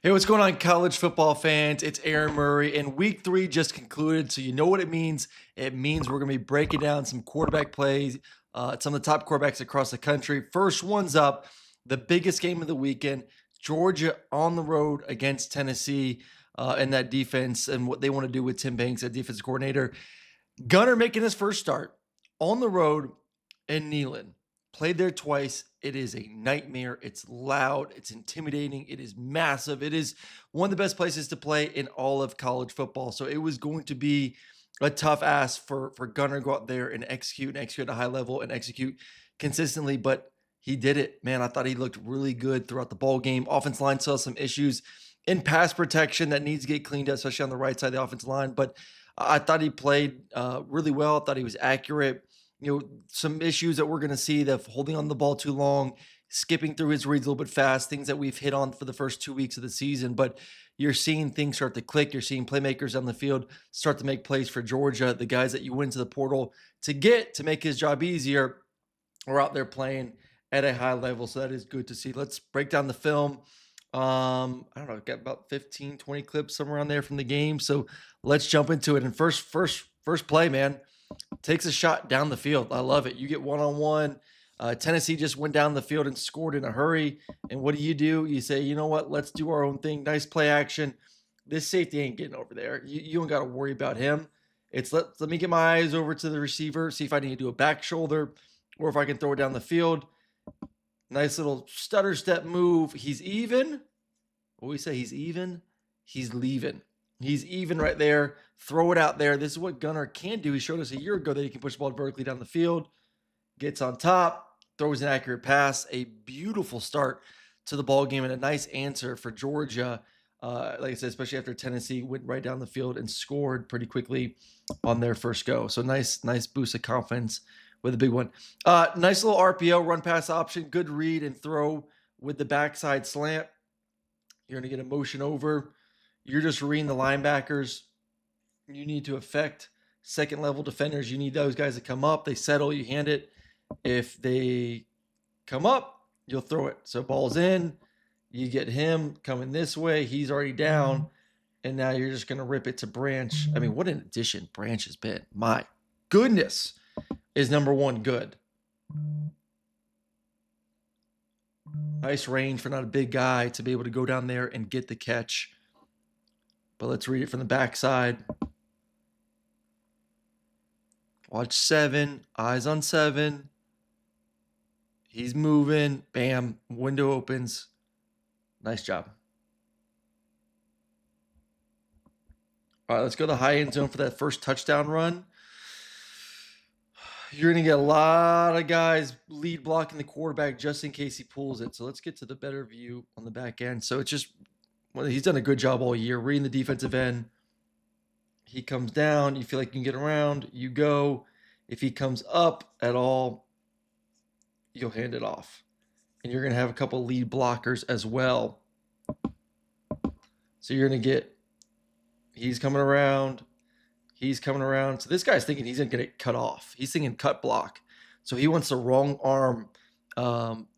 Hey, what's going on, college football fans? It's Aaron Murray, and week 3 just concluded, so you know what it means. It means we're going to be breaking down some quarterback plays, some of the top quarterbacks across the country. First one's up, the biggest game of the weekend, Georgia on the road against Tennessee, and that defense and what they want to do with Tim Banks, that defensive coordinator. Gunner making his first start on the road in Neyland. Played there twice. It is a nightmare. It's loud. It's intimidating. It is massive. It is one of the best places to play in all of college football. So it was going to be a tough ask for Gunner to go out there and execute at a high level and execute consistently. But he did it, man. I thought he looked really good throughout the ball game. Offense line saw some issues in pass protection that needs to get cleaned up, especially on the right side of the offensive line. But I thought he played really well. I thought he was accurate. Some issues that we're going to see, that holding on the ball too long, skipping through his reads a little bit fast, things that we've hit on for the first 2 weeks of the season. But you're seeing things start to click. You're seeing playmakers on the field start to make plays for Georgia. The guys that you went to the portal to make his job easier are out there playing at a high level. So that is good to see. Let's break down the film. I don't know, got about 15, 20 clips somewhere on there from the game. So let's jump into it. And first play, man, takes a shot down the field. I love it. You get one-on-one. Tennessee just went down the field and scored in a hurry. And what do? You say, you know what? Let's do our own thing. Nice play action. This safety ain't getting over there. You don't got to worry about him. It's let me get my eyes over to the receiver, see if I need to do a back shoulder or if I can throw it down the field. Nice little stutter step move. He's even. What we say? He's even. He's leaving. He's even right there. Throw it out there. This is what Gunner can do. He showed us a year ago that he can push the ball vertically down the field. Gets on top. Throws an accurate pass. A beautiful start to the ball game and a nice answer for Georgia. Like I said, especially after Tennessee went right down the field and scored pretty quickly on their first go. So nice boost of confidence with a big one. Nice little RPO, run pass option. Good read and throw with the backside slant. You're going to get a motion over. You're just reading the linebackers. You need to affect second level defenders. You need those guys to come up. They settle, you hand it. If they come up, you'll throw it. So ball's in. You get him coming this way. He's already down. And now you're just going to rip it to Branch. I mean, what an addition Branch has been. My goodness, is number one good. Nice range for not a big guy to be able to go down there and get the catch. But let's read it from the backside. Watch 7. Eyes on 7. He's moving. Bam. Window opens. Nice job. All right, let's go to the high end zone for that first touchdown run. You're going to get a lot of guys lead blocking the quarterback just in case he pulls it. So let's get to the better view on the back end. So it's just, he's done a good job all year reading the defensive end. He comes down. You feel like you can get around. You go. If he comes up at all, you'll hand it off. And you're going to have a couple lead blockers as well. So you're going to get, he's coming around. So this guy's thinking he's going to get cut off. He's thinking cut block. So he wants to wrong arm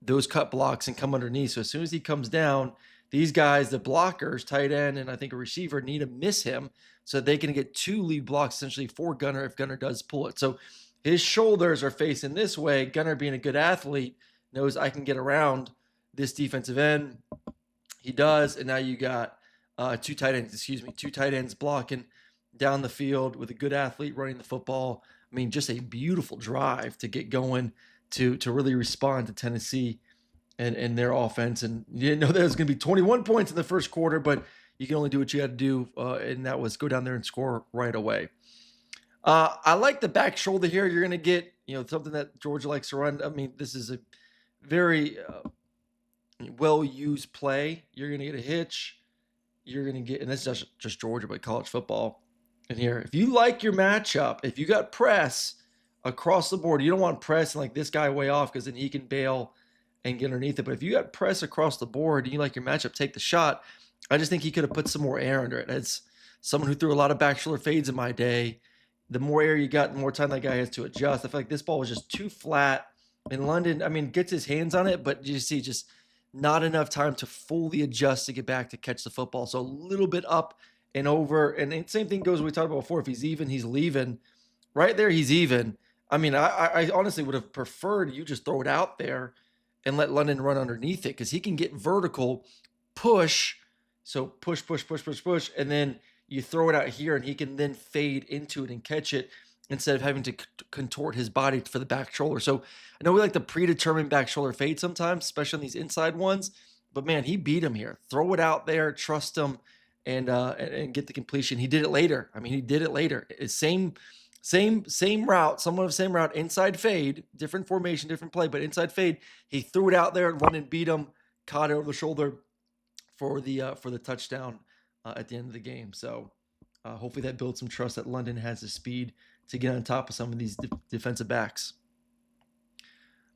those cut blocks and come underneath. So as soon as he comes down, these guys, the blockers, tight end, and I think a receiver need to miss him so they can get 2 lead blocks essentially for Gunner if Gunner does pull it. So his shoulders are facing this way. Gunner, being a good athlete, knows I can get around this defensive end. He does, and now you got two tight ends blocking down the field with a good athlete running the football. I mean, just a beautiful drive to get going to really respond to Tennessee and their offense. And you didn't know that it was going to be 21 points in the first quarter, but you can only do what you had to do, and that was go down there and score right away. I like the back shoulder here. You're going to get, something that Georgia likes to run. I mean, this is a very well-used play. You're going to get a hitch. You're going to get, and this is just Georgia, but college football. And here, if you like your matchup, if you got press across the board, you don't want press and like this guy way off because then he can bail and get underneath it. But if you got press across the board and you like your matchup, take the shot. I just think he could have put some more air under it. As someone who threw a lot of back shoulder fades in my day, the more air you got, the more time that guy has to adjust. I feel like this ball was just too flat. And London, I mean, gets his hands on it, but you see just not enough time to fully adjust to get back to catch the football. So a little bit up and over. And then same thing goes we talked about before. If he's even, he's leaving. Right there, he's even. I mean, I honestly would have preferred you just throw it out there and let London run underneath it because he can get vertical, push. So push, push, push, push, push, and then you throw it out here, and he can then fade into it and catch it instead of having to contort his body for the back shoulder. So I know we like the predetermined back shoulder fade sometimes, especially on these inside ones. But man, he beat him here. Throw it out there, trust him, and get the completion. He did it later. I mean, he did it later. It's same route, somewhat of the same route, inside fade, different formation, different play, but inside fade. He threw it out there, London beat him, caught it over the shoulder for the touchdown at the end of the game. So hopefully that builds some trust that London has the speed to get on top of some of these defensive backs.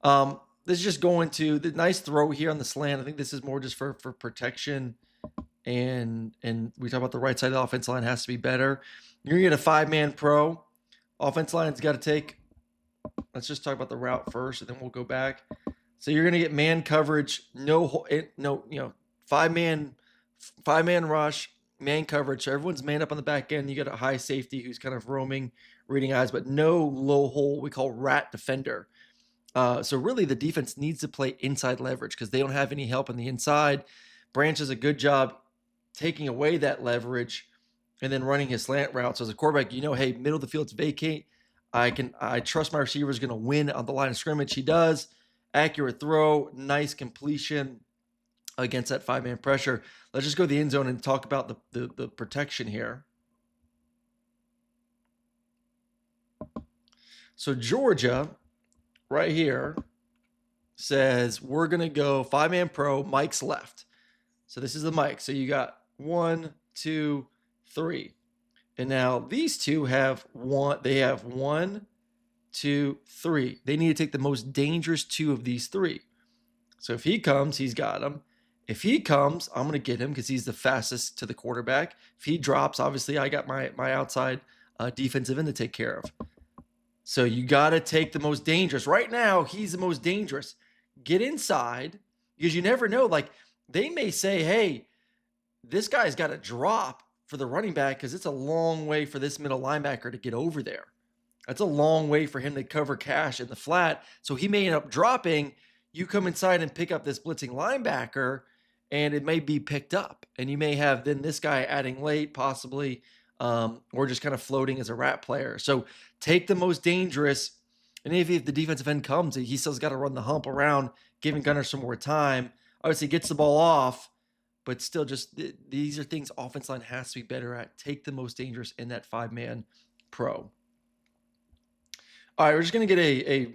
This is just going to the nice throw here on the slant. I think this is more just for protection. And we talk about the right side of the offensive line has to be better. You're gonna get a 5-man pro. Offensive line's got to take. Let's just talk about the route first, and then we'll go back. So you're gonna get man coverage, no, five-man rush, man coverage. So everyone's manned up on the back end. You got a high safety who's kind of roaming, reading eyes, but no low hole. We call rat defender. So really, the defense needs to play inside leverage because they don't have any help on the inside. Branch does a good job taking away that leverage and then running his slant route. So as a quarterback, hey, middle of the field's vacate. I trust my receiver is going to win on the line of scrimmage. He does. Accurate throw, nice completion against that 5-man pressure. Let's just go to the end zone and talk about the protection here. So Georgia, right here, says we're going to go 5-man pro, Mike's left. So this is the Mike. So you got 1, 2, 3. And now these two have one. They have 1, 2, 3. They need to take the most dangerous 2 of these 3. So if he comes, he's got him. If he comes, I'm going to get him because he's the fastest to the quarterback. If he drops, obviously I got my outside defensive end to take care of. So you got to take the most dangerous. Right now, he's the most dangerous. Get inside because you never know. Like they may say, hey, this guy's got to drop for the running back because it's a long way for this middle linebacker to get over there. That's a long way for him to cover cash in the flat. So he may end up dropping. You come inside and pick up this blitzing linebacker, and it may be picked up. And you may have then this guy adding late, possibly, or just kind of floating as a rat player. So take the most dangerous. And if the defensive end comes, he still's got to run the hump around, giving Gunner some more time. Obviously, gets the ball off, but still just these are things offense line has to be better at. Take the most dangerous in that 5-man pro. All right, we're just going to get a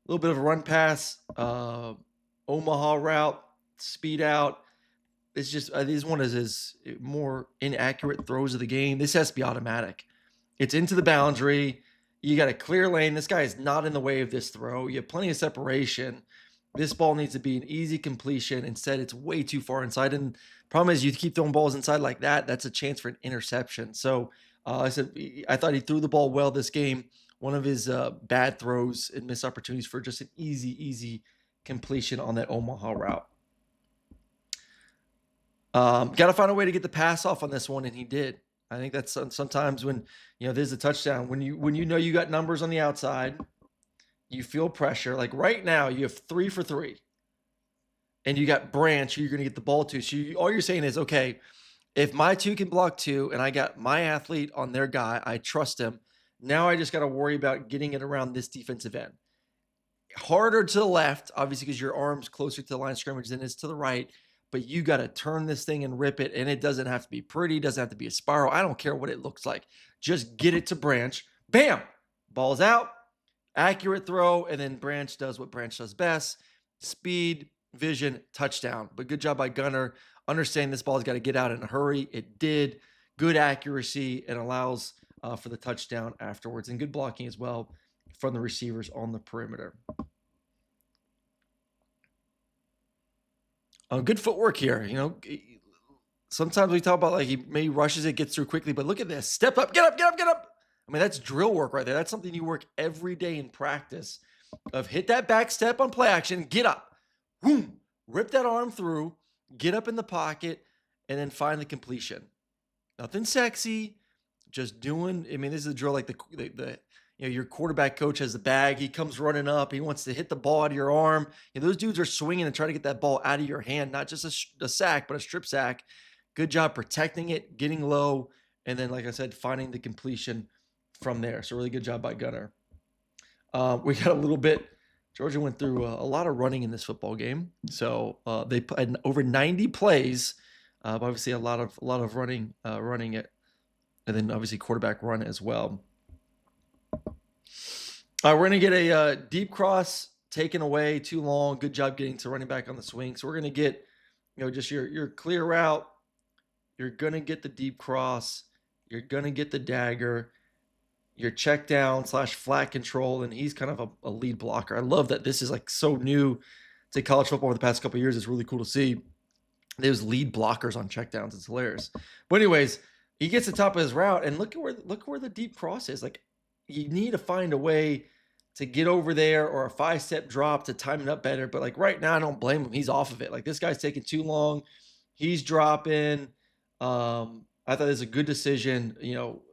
little bit of a run pass, Omaha route, speed out. It's just this one is more inaccurate throws of the game. This has to be automatic. It's into the boundary. You got a clear lane. This guy is not in the way of this throw. You have plenty of separation. This ball needs to be an easy completion. Instead, it's way too far inside. And problem is, you keep throwing balls inside like that, that's a chance for an interception. So I thought he threw the ball well this game. One of his bad throws and missed opportunities for just an easy completion on that Omaha route. Got to find a way to get the pass off on this one, and he did. I think that's sometimes when there's a touchdown, when you know you got numbers on the outside, you feel pressure. Like right now, you have 3 for 3, and you got Branch who you're going to get the ball to. So all you're saying is, okay, if my 2 can block 2, and I got my athlete on their guy, I trust him. Now I just got to worry about getting it around this defensive end. Harder to the left, obviously, because your arm's closer to the line of scrimmage than it is to the right. But you got to turn this thing and rip it. And it doesn't have to be pretty. It doesn't have to be a spiral. I don't care what it looks like. Just get it to Branch. Bam! Ball's out. Accurate throw. And then Branch does what Branch does best. Speed, vision, touchdown. But good job by Gunner. Understanding this ball's got to get out in a hurry. It did. Good accuracy and allows for the touchdown afterwards. And good blocking as well from the receivers on the perimeter. Good footwork here. Sometimes we talk about like he maybe rushes it, gets through quickly, but look at this. Step up, get up, get up, get up. I mean, that's drill work right there. That's something you work every day in practice of hit that back step on play action, get up, boom, rip that arm through, get up in the pocket, and then find the completion. Nothing sexy, just doing. I mean, this is a drill like your quarterback coach has the bag. He comes running up. He wants to hit the ball out of your arm. Those dudes are swinging and trying to get that ball out of your hand, not just a sack, but a strip sack. Good job protecting it, getting low, and then, like I said, finding the completion from there. So really good job by Gunner. We got a little bit. Georgia went through a lot of running in this football game. So they had over 90 plays. Obviously, a lot of running it, and then obviously quarterback run as well. We're gonna get a deep cross taken away too long. Good job getting to running back on the swing. So we're gonna get just your clear route. You're gonna get the deep cross. You're gonna get the dagger. Your check down / flat control, and he's kind of a lead blocker. I love that this is like so new to college football over the past couple of years. It's really cool to see. There's lead blockers on checkdowns. It's hilarious. But anyways, he gets the top of his route, and look where the deep cross is. Like, you need to find a way to get over there, or a 5-step drop to time it up better. But like right now, I don't blame him. He's off of it. Like, this guy's taking too long. He's dropping. I thought it was a good decision,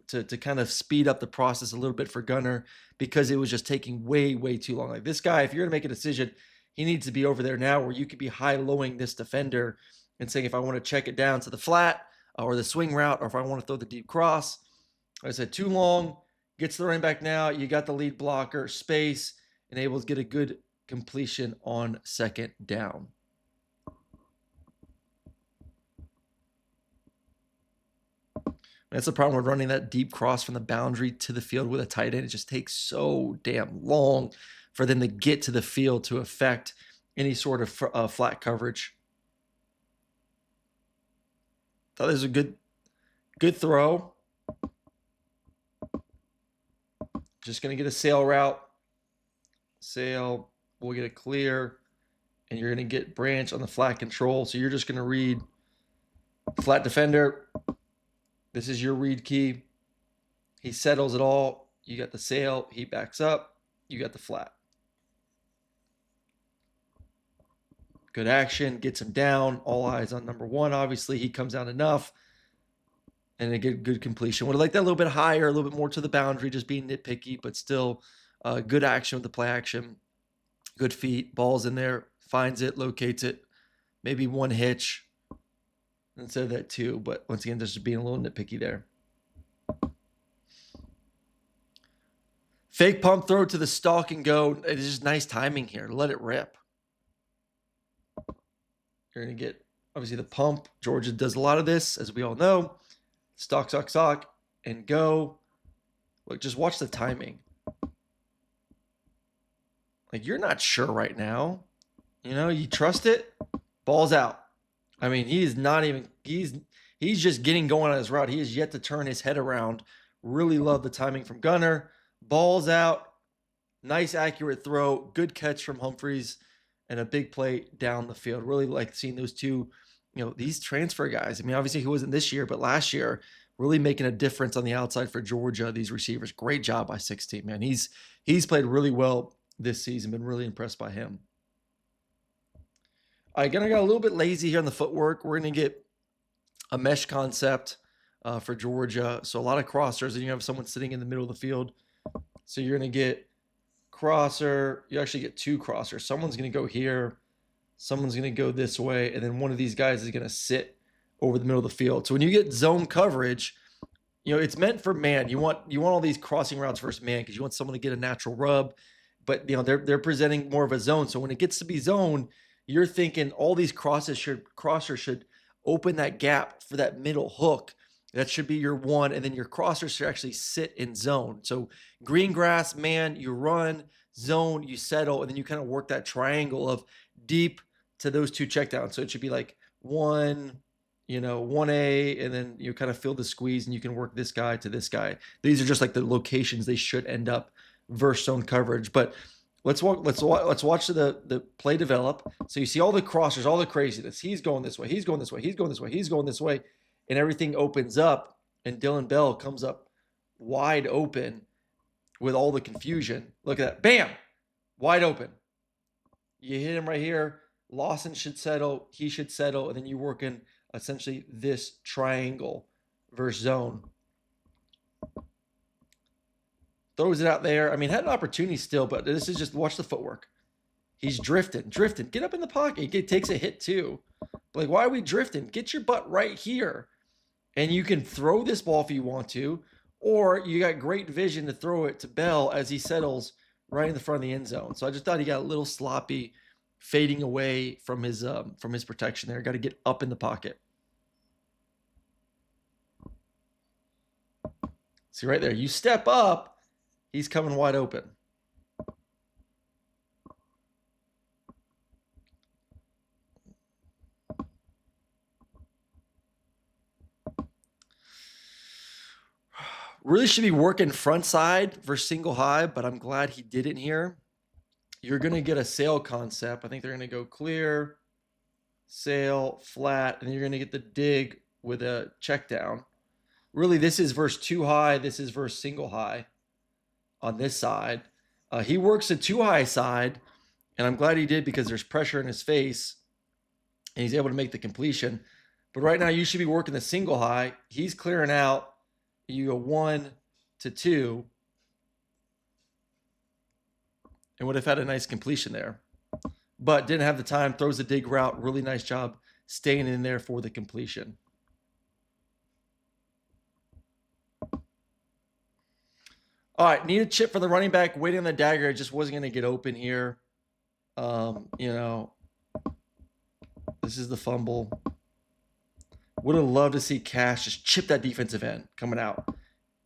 to kind of speed up the process a little bit for Gunner, because it was just taking way, way too long. Like, this guy, if you're going to make a decision, he needs to be over there now, where you could be high-lowing this defender and saying, if I want to check it down to the flat or the swing route, or if I want to throw the deep cross. Like I said, too long. Gets the running back now. You got the lead blocker, space, and able to get a good completion on second down. That's the problem with running that deep cross from the boundary to the field with a tight end. It just takes so damn long for them to get to the field to affect any sort of flat coverage. Thought this was a good throw. Just going to get a sail route. Sail. We'll get a clear. And you're going to get branch on the flat control. So you're just going to read flat defender. This is your read key. He settles it all. You got the sail. He backs up. You got the flat. Good action. Gets him down. All eyes on number one. Obviously, he comes down enough. And a good completion. Would have liked that a little bit higher, a little bit more to the boundary, just being nitpicky, but still good action with the play action. Good feet. Ball's in there. Finds it. Locates it. Maybe one hitch. Instead of that two, but once again, just being a little nitpicky there. Fake pump throw to the stalk and go. It is just nice timing here. Let it rip. You're going to get, obviously, the pump. Georgia does a lot of this, as we all know. Stalk, and go. Look, just watch the timing. Like, you're not sure right now. You trust it. Ball's out. I mean, he is not even, he's just getting going on his route. He has yet to turn his head around. Really love the timing from Gunner. Ball's out. Nice, accurate throw. Good catch from Humphreys. And a big play down the field. Really like seeing those two, these transfer guys. I mean, obviously he wasn't this year, but last year, really making a difference on the outside for Georgia. These receivers, great job by 16, man. He's played really well this season. Been really impressed by him. All right, Gunner got a little bit lazy here on the footwork. We're going to get a mesh concept for Georgia. So a lot of crossers, and you have someone sitting in the middle of the field. So you're going to get crosser. You actually get two crossers. Someone's going to go here. Someone's going to go this way. And then one of these guys is going to sit over the middle of the field. So when you get zone coverage, it's meant for man. You want all these crossing routes versus man, because you want someone to get a natural rub. But they're presenting more of a zone. So when it gets to be zone, you're thinking all these crossers should open that gap for that middle hook. That should be your one, and then your crossers should actually sit in zone. So green grass, man, you run, zone, you settle, and then you kind of work that triangle of deep to those two checkdowns. So it should be like 1A, and then you kind of feel the squeeze, and you can work this guy to this guy. These are just like the locations they should end up versus zone coverage. But let's watch the play develop. So you see all the crossers, all the craziness. He's going this way. He's going this way. He's going this way. He's going this way. And everything opens up, and Dylan Bell comes up wide open with all the confusion. Look at that. Bam! Wide open. You hit him right here Lawson should settle, he should settle, and then you're working essentially this triangle versus zone. Throws it out there. I mean, had an opportunity still, but this is just watch the footwork. He's drifting. Get up in the pocket. He takes a hit too. Like, why are we drifting? Get your butt right here. And you can throw this ball if you want to, or you got great vision to throw it to Bell as he settles right in the front of the end zone. So I just thought he got a little sloppy, fading away from his protection there. Got to get up in the pocket. See right there, you step up, he's coming wide open. Really should be working front side for single high, but I'm glad he didn't here. You're going to get a sail concept. I think they're going to go clear, sail, flat, and you're going to get the dig with a check down. Really, this is versus two high. This is versus single high on this side. He works a two high side, and I'm glad he did because there's pressure in his face, and he's able to make the completion. But right now, you should be working the single high. He's clearing out. You go 1 to 2, and would have had a nice completion there, but didn't have the time. Throws a dig route. Really nice job staying in there for the completion. All right, need a chip for the running back. Waiting on the dagger. It just wasn't going to get open here. You know, this is the fumble. Would have loved to see Cash just chip that defensive end coming out.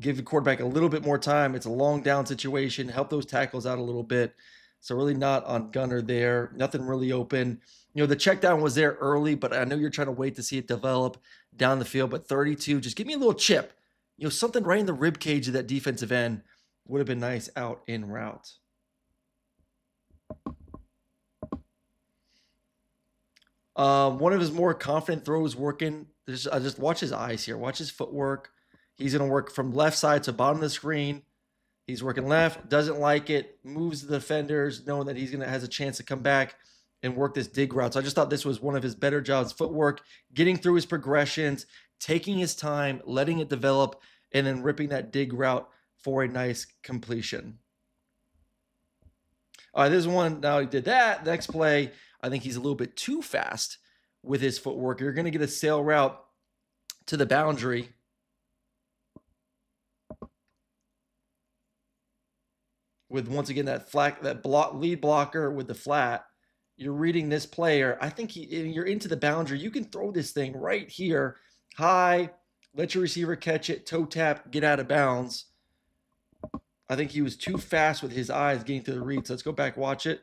Give the quarterback a little bit more time. It's a long down situation. Help those tackles out a little bit. So really not on Gunner there. Nothing really open. You know, the check down was there early, but I know you're trying to wait to see it develop down the field. But 32, just give me a little chip. You know, something right in the rib cage of that defensive end would have been nice out in route. One of his more confident throws working. Just watch his eyes here. Watch his footwork. He's going to work from left side to bottom of the screen. He's working left, doesn't like it, moves the defenders, knowing that has a chance to come back and work this dig route. So I just thought this was one of his better jobs. Footwork, getting through his progressions, taking his time, letting it develop, and then ripping that dig route for a nice completion. All right, this one, now he did that. Next play, I think he's a little bit too fast with his footwork. You're going to get a sail route to the boundary. With, once again, lead blocker with the flat. You're reading this player. I think you're into the boundary. You can throw this thing right here, high, let your receiver catch it, toe tap, get out of bounds. I think he was too fast with his eyes getting to the read. So let's go back, watch it.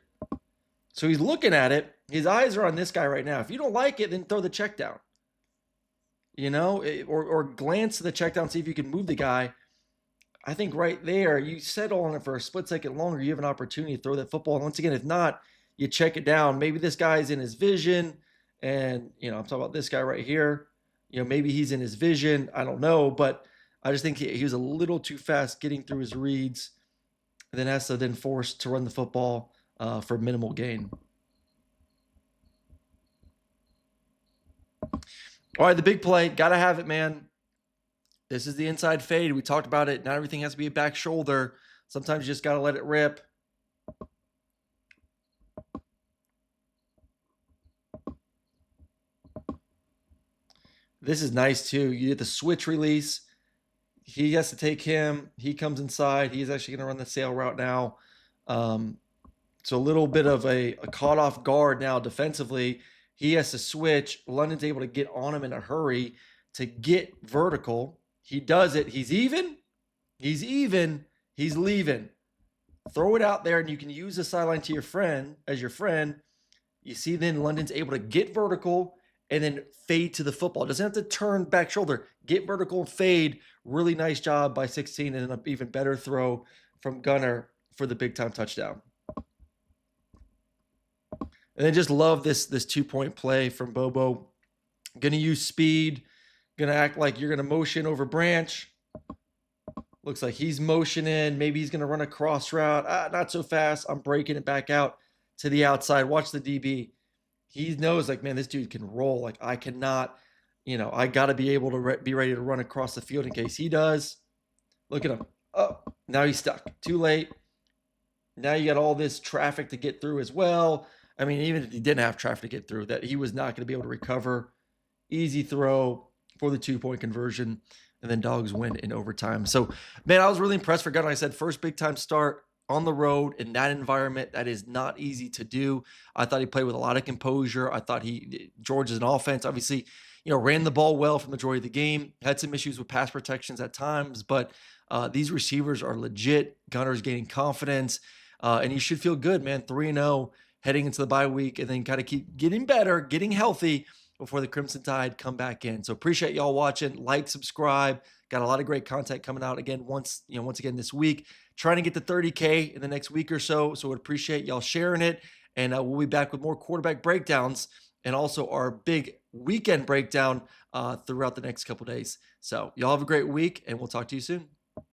So he's looking at it. His eyes are on this guy right now. If you don't like it, then throw the check down. You know, or glance to the check down, see if you can move the guy. I think right there, you settle on it for a split second longer. You have an opportunity to throw that football. And once again, if not, you check it down. Maybe this guy's in his vision. And, you know, I'm talking about this guy right here. You know, maybe he's in his vision. I don't know. But I just think he was a little too fast getting through his reads. And then has to then force to run the football for minimal gain. All right, the big play. Got to have it, man. This is the inside fade. We talked about it. Not everything has to be a back shoulder. Sometimes you just got to let it rip. This is nice too. You get the switch release. He has to take him. He comes inside. He's actually going to run the sail route now. So a little bit of a caught off guard now defensively. He has to switch. London's able to get on him in a hurry to get vertical. He does it. He's even. He's even. He's leaving. Throw it out there, and you can use the sideline to your friend as your friend. You see then London's able to get vertical and then fade to the football. Doesn't have to turn back shoulder. Get vertical and fade. Really nice job by 16, and an even better throw from Gunner for the big-time touchdown. And then just love this 2-point play from Bobo. Going to use speed. Going to act like you're going to motion over Branch. Looks like he's motioning. Maybe he's going to run a cross route. Not so fast. I'm breaking it back out to the outside. Watch the DB. He knows, like, man, this dude can roll. Like, I cannot, I got to be able to be ready to run across the field in case he does. Look at him. Oh, now he's stuck. Too late. Now you got all this traffic to get through as well. I mean, even if he didn't have traffic to get through, that he was not going to be able to recover. Easy throw for the 2 point conversion, and then Dogs win in overtime. So, man, I was really impressed for Gunner. Like I said, first big time start on the road in that environment. That is not easy to do. I thought he played with a lot of composure. I thought George is an offense, obviously, ran the ball well for the majority of the game. Had some issues with pass protections at times, but these receivers are legit. Gunner's gaining confidence, and you should feel good, man. 3-0 heading into the bye week, and then kind of keep getting better, getting healthy before the Crimson Tide come back in. So appreciate y'all watching. Like, subscribe. Got a lot of great content coming out again once again this week. Trying to get to 30K in the next week or so. So would appreciate y'all sharing it. And we'll be back with more quarterback breakdowns and also our big weekend breakdown throughout the next couple days. So y'all have a great week, and we'll talk to you soon.